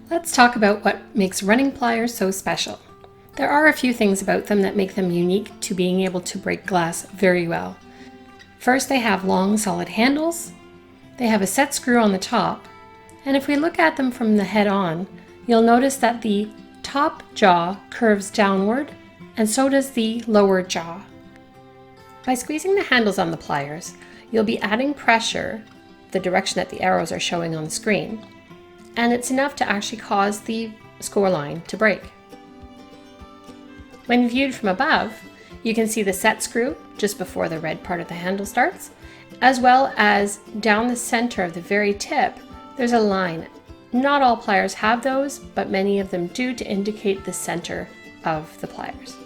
Let's talk about what makes running pliers so special. There are a few things about them that make them unique to being able to break glass very well. First, they have long, solid handles. They have a set screw on the top. And if we look at them from the head on, you'll notice that the top jaw curves downward, and so does the lower jaw. By squeezing the handles on the pliers, you'll be adding pressure, the direction that the arrows are showing on the screen, and it's enough to actually cause the score line to break. When viewed from above, you can see the set screw just before the red part of the handle starts, as well as down the center of the very tip, there's a line. Not all pliers have those, but many of them do, to indicate the center of the pliers.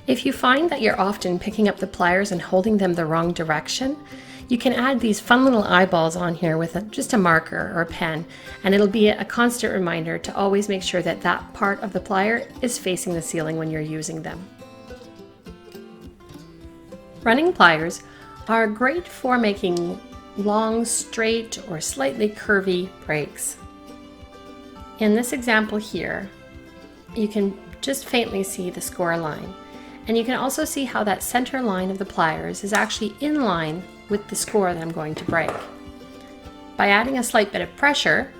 If you find that you're often picking up the pliers and holding them the wrong direction, you can add these fun little eyeballs on here with just a marker or a pen, and it'll be a constant reminder to always make sure that that part of the plier is facing the ceiling when you're using them. Running pliers are great for making long, straight, or slightly curvy breaks. In this example here, you can just faintly see the score line, and you can also see how that center line of the pliers is actually in line with the score that I'm going to break. By adding a slight bit of pressure,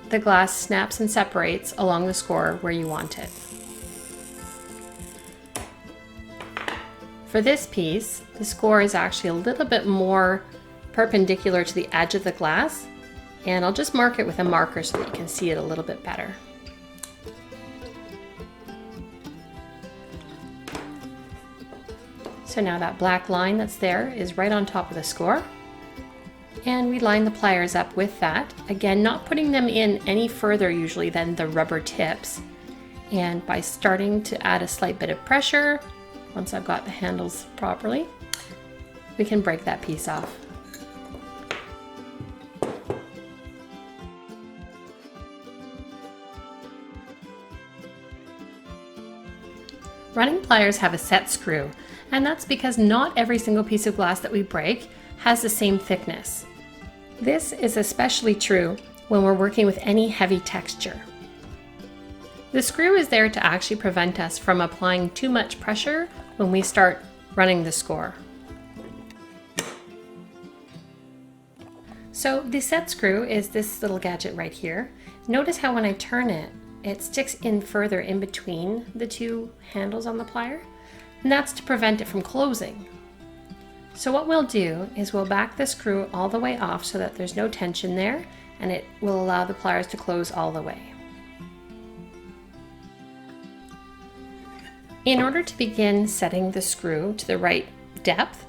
the glass snaps and separates along the score where you want it. For this piece, the score is actually a little bit more perpendicular to the edge of the glass, and I'll just mark it with a marker so that you can see it a little bit better. So now that black line that's there is right on top of the score, and we line the pliers up with that, again not putting them in any further usually than the rubber tips, and by starting to add a slight bit of pressure, once I've got the handles properly, we can break that piece off. Running pliers have a set screw, and that's because not every single piece of glass that we break has the same thickness. This is especially true when we're working with any heavy texture. The screw is there to actually prevent us from applying too much pressure when we start running the score. So the set screw is this little gadget right here. Notice how when I turn it, it sticks in further in between the two handles on the plier, and that's to prevent it from closing. So what we'll do is we'll back the screw all the way off so that there's no tension there, and it will allow the pliers to close all the way. In order to begin setting the screw to the right depth,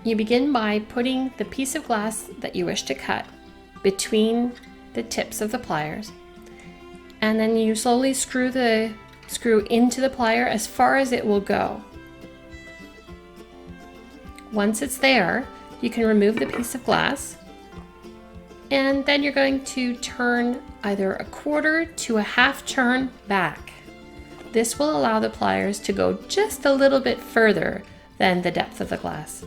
you begin by putting the piece of glass that you wish to cut between the tips of the pliers, and then you slowly screw the screw into the plier as far as it will go. Once it's there, you can remove the piece of glass, and then you're going to turn either a quarter to a half turn back. This will allow the pliers to go just a little bit further than the depth of the glass.